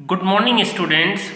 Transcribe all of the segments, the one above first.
Good morning, students.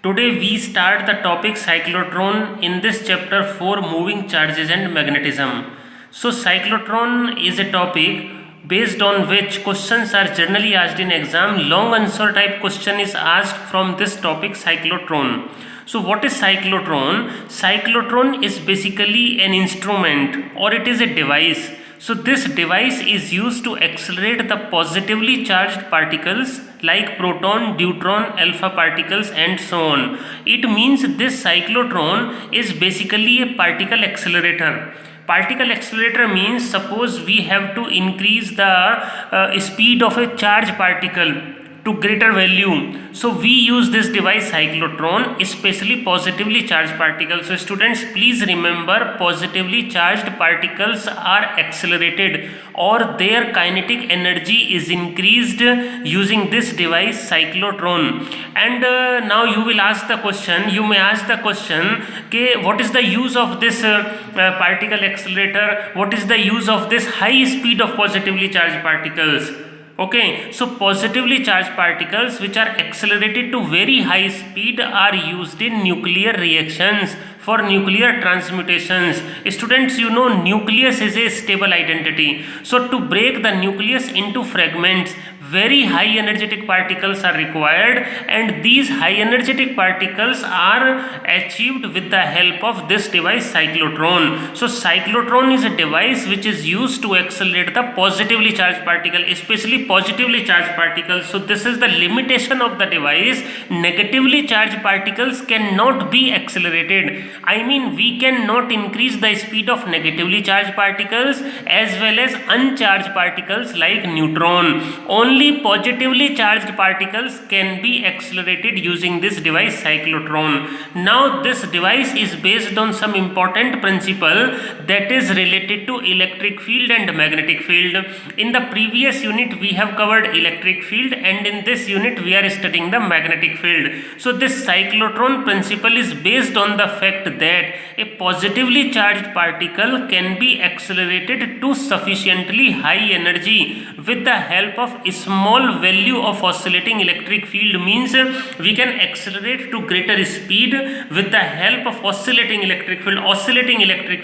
Today we start the topic cyclotron in this chapter 4 moving charges and magnetism. So, cyclotron is a topic based on which questions are generally asked in exam. Long answer type question is asked from this topic cyclotron. So, what is cyclotron? Cyclotron is basically an instrument or it is a device. So this device is used to accelerate the positively charged particles like proton, deuteron, alpha particles and so on. It means this cyclotron is basically a particle accelerator. Particle accelerator means suppose we have to increase the speed of a charged particle to greater value, so we use this device cyclotron, especially positively charged particles. So students, please remember, positively charged particles are accelerated or their kinetic energy is increased using this device cyclotron. And now you will ask the question, you may ask the question, okay, what is the use of this particle accelerator, what is the use of this high speed of positively charged particles? Okay, so positively charged particles which are accelerated to very high speed are used in nuclear reactions for nuclear transmutations. Students, you know nucleus is a stable identity. So to break the nucleus into fragments, very high energetic particles are required, and these high energetic particles are achieved with the help of this device cyclotron. So cyclotron is a device which is used to accelerate the positively charged particle, especially positively charged particles. So this is the limitation of the device. Negatively charged particles cannot be accelerated. I mean, we cannot increase the speed of negatively charged particles as well as uncharged particles like neutron. Only positively charged particles can be accelerated using this device cyclotron. Now this device is based on some important principle that is related to electric field and magnetic field. In the previous unit we have covered electric field, and in this unit we are studying the magnetic field. So this cyclotron principle is based on the fact that a positively charged particle can be accelerated to sufficiently high energy with the help of small value of oscillating electric field. Means we can accelerate to greater speed with the help of oscillating electric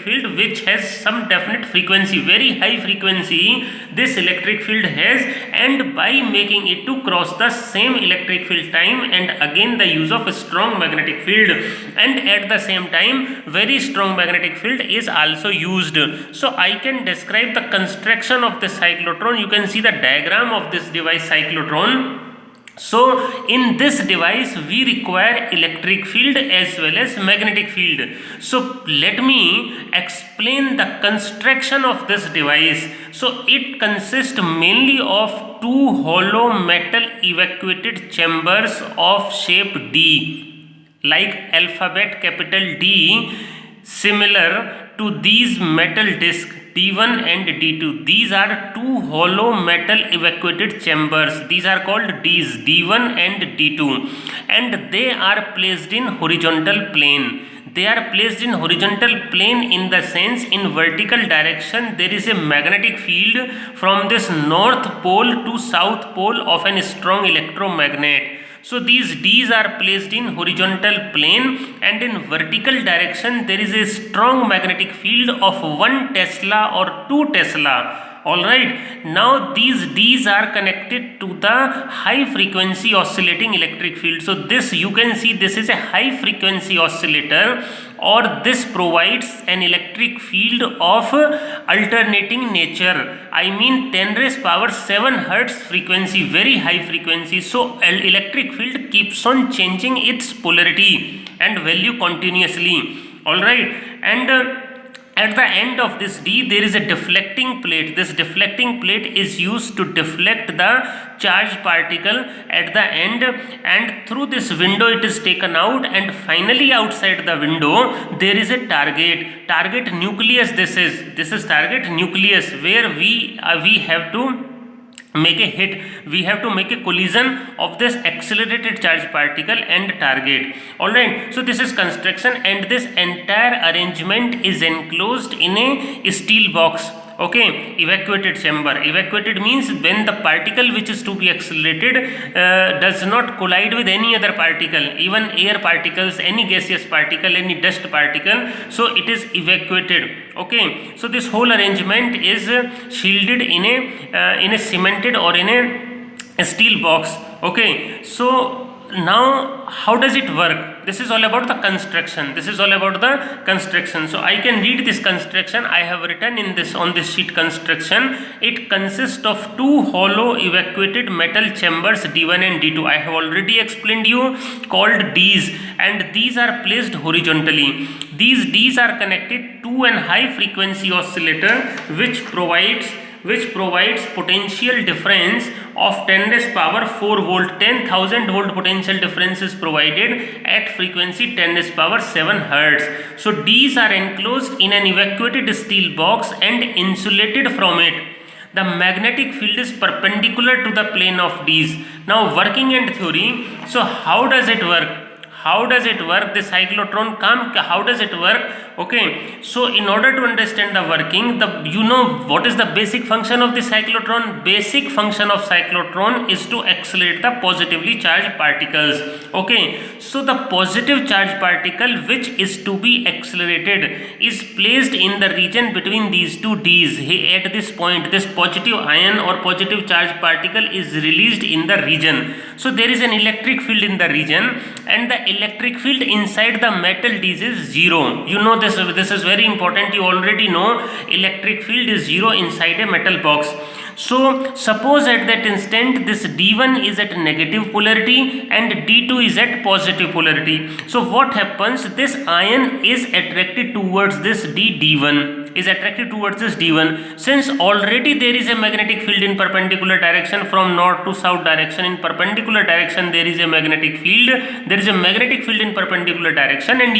field which has some definite frequency, very high frequency this electric field has, and by making it to cross the same electric field time, and again the use of a strong magnetic field, and at the same time very strong magnetic field is also used. So I can describe the construction of the cyclotron. You can see the diagram of this device cyclotron. So in this device we require electric field as well as magnetic field. So let me explain the construction of this device. So it consists mainly of two hollow metal evacuated chambers of shape D, like alphabet capital D, similar to these metal discs D1 and D2. These are two hollow metal evacuated chambers. These are called Ds, D1 and D2, and they are placed in horizontal plane. They are placed in horizontal plane in the sense, in vertical direction there is a magnetic field from this north pole to south pole of a strong electromagnet. So these Ds are placed in horizontal plane, and in vertical direction there is a strong magnetic field of 1 Tesla or 2 Tesla. Alright, now these Ds are connected to the high frequency oscillating electric field. So this, you can see, this is a high frequency oscillator, or this provides an electric field of alternating nature. I mean 10 raised power 7 hertz frequency, very high frequency. So electric field keeps on changing its polarity and value continuously. Alright, and at the end of this D there is a deflecting plate. This deflecting plate is used to deflect the charged particle at the end, and through this window it is taken out, and finally outside the window there is a target nucleus. This is target nucleus where we have to make a hit, we have to make a collision of this accelerated charged particle and target. Alright, so this is construction, and this entire arrangement is enclosed in a steel box. Okay, evacuated chamber. Evacuated means when the particle which is to be accelerated does not collide with any other particle, even air particles, any gaseous particle, any dust particle, so it is evacuated. Okay, so this whole arrangement is shielded in a cemented or in a steel box. Okay, so now how does it work? This is all about the construction. So I can read this construction. I have written in this on this sheet construction. It consists of two hollow evacuated metal chambers D1 and D2. I have already explained you, called Ds, and these are placed horizontally. These Ds are connected to an high frequency oscillator which provides potential difference of 10 raised power 4 volt. 10,000 volt potential difference is provided at frequency 10 raised power 7 hertz. So these are enclosed in an evacuated steel box and insulated from it. The magnetic field is perpendicular to the plane of these. Now working and theory. So how does it work? The cyclotron how does it work? Okay, so in order to understand the working, what is the basic function of the cyclotron? Basic function of cyclotron is to accelerate the positively charged particles. Okay, so the positive charged particle which is to be accelerated is placed in the region between these two D's. At this point, this positive ion or positive charged particle is released in the region. So there is an electric field in the region, and the electric field inside the metal D's is zero. This is very important. You already know electric field is zero inside a metal box. So suppose at that instant this D1 is at negative polarity and D2 is at positive polarity. So what happens? This ion is attracted towards this D1. Since already there is a magnetic field in perpendicular direction from north to south direction. In perpendicular direction there is a magnetic field. In perpendicular direction, and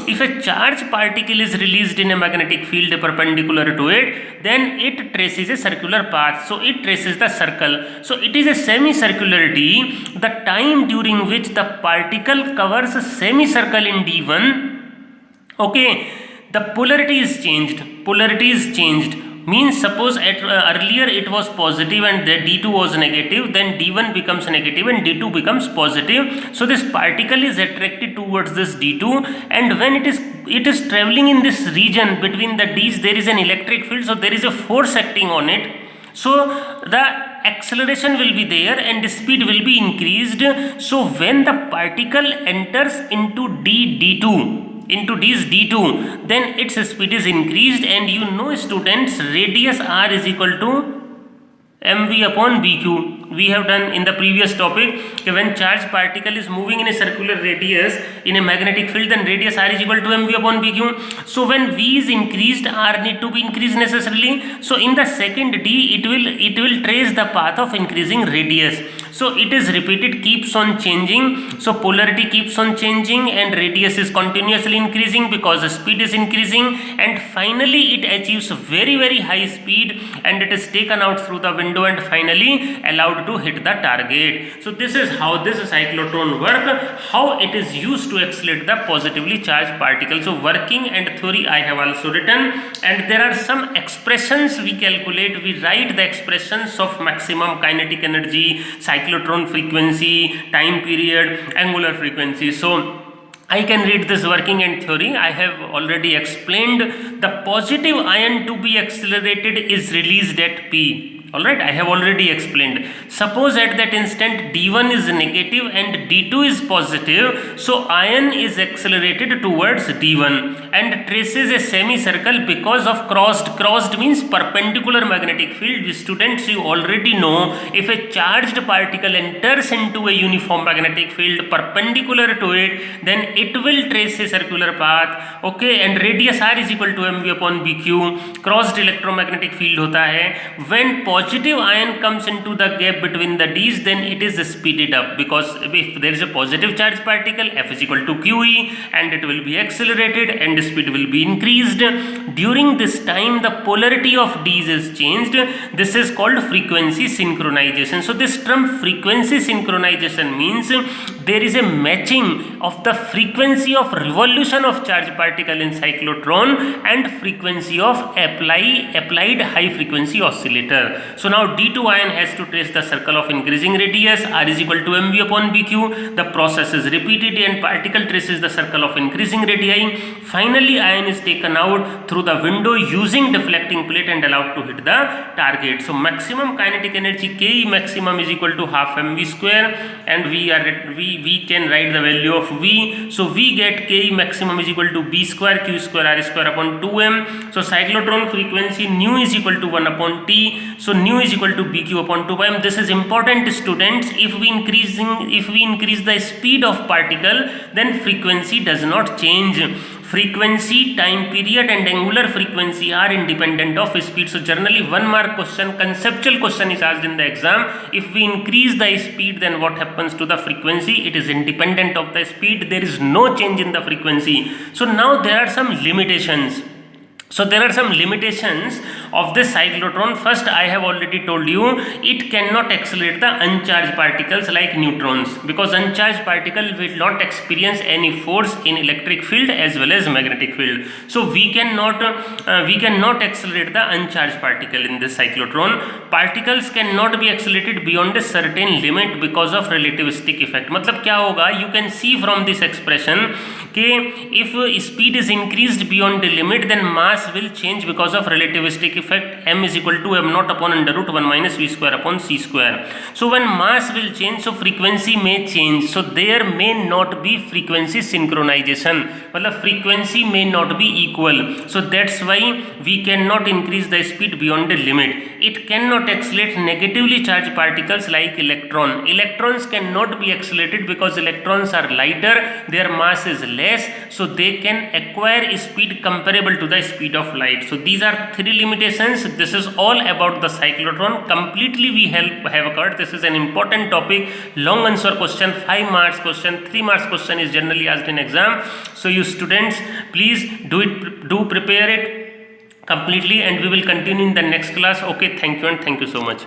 if a charged particle is released in a magnetic field perpendicular to it, then it traces a circular path. So it traces the circle. So it is a semicircularity. The time during which the particle covers a semicircle in D1, okay, the polarity is changed. Means suppose earlier it was positive and the D2 was negative, then D1 becomes negative and D2 becomes positive. So this particle is attracted towards this D2, and when it is traveling in this region between the D's, there is an electric field, so there is a force acting on it. So the acceleration will be there and the speed will be increased. So when the particle enters into D's D2, then its speed is increased, and students, radius r is equal to mv upon bq. We have done in the previous topic, when charged particle is moving in a circular radius in a magnetic field, then radius r is equal to mv upon bq. So when v is increased, r need to be increased necessarily. So in the second d, it will trace the path of increasing radius. So it is repeated, keeps on changing. So polarity keeps on changing and radius is continuously increasing because the speed is increasing, and finally it achieves very, very high speed, and it is taken out through the window and finally allowed to hit the target. So this is how this cyclotron work, how it is used to accelerate the positively charged particle. So working and theory I have also written, and there are some expressions we calculate. We write the expressions of maximum kinetic energy, cyclotron frequency, time period, angular frequency. So I can read this working and theory. I have already explained. The positive ion to be accelerated is released at P. Alright, I have already explained. Suppose at that instant D1 is negative and D2 is positive, so ion is accelerated towards D1 and traces a semicircle because of crossed means perpendicular magnetic field. Students, you already know, if a charged particle enters into a uniform magnetic field perpendicular to it, then it will trace a circular path. Okay, and radius r is equal to mv upon bq. Crossed electromagnetic field होता है. When positive ion comes into the gap between the D's, then it is speeded up, because if there is a positive charge particle, F is equal to QE, and it will be accelerated and the speed will be increased. During this time, the polarity of D's is changed. This is called frequency synchronization. So this term frequency synchronization means there is a matching of the frequency of revolution of charge particle in cyclotron and frequency of applied high frequency oscillator. So now D2 ion has to trace the circle of increasing radius, R is equal to mv upon bq. The process is repeated and particle traces the circle of increasing radii. Finally ion is taken out through the window using deflecting plate and allowed to hit the target. So maximum kinetic energy Ke maximum is equal to half mv square, and we can write the value of V. So we get Ke maximum is equal to B square Q square R square upon 2m. So cyclotron frequency nu is equal to 1 upon T. So nu is equal to BQ upon 2m. This is important, students. If we increase the speed of particle, then frequency does not change. Frequency, time period and angular frequency are independent of speed. So generally 1 mark question, conceptual question is asked in the exam. If we increase the speed, then what happens to the frequency? It is independent of the speed. There is no change in the frequency. So now there are some limitations. So there are some limitations of this cyclotron. First, I have already told you, it cannot accelerate the uncharged particles like neutrons, because uncharged particle will not experience any force in electric field as well as magnetic field. So we cannot accelerate the uncharged particle in this cyclotron. Particles cannot be accelerated beyond a certain limit because of relativistic effect. मतलब क्या होगा? You can see from this expression कि if speed is increased beyond the limit, then mass will change because of relativistic effect. M is equal to m naught upon under root 1 minus v square upon c square. So when mass will change, so frequency may change. So there may not be frequency synchronization. मतलब frequency may not be equal. So that's why we cannot increase the speed beyond the limit. It cannot accelerate negatively charged particles like electron. Electrons cannot be accelerated because electrons are lighter, their mass is less, so they can acquire speed comparable to the speed of light. So these are 3 limitations. This is all about the cyclotron. Completely we have covered. This is an important topic. Long answer question, 5 marks question, 3 marks question is generally asked in exam. So you students, please do prepare it completely, and we will continue in the next class. Okay, thank you and thank you so much.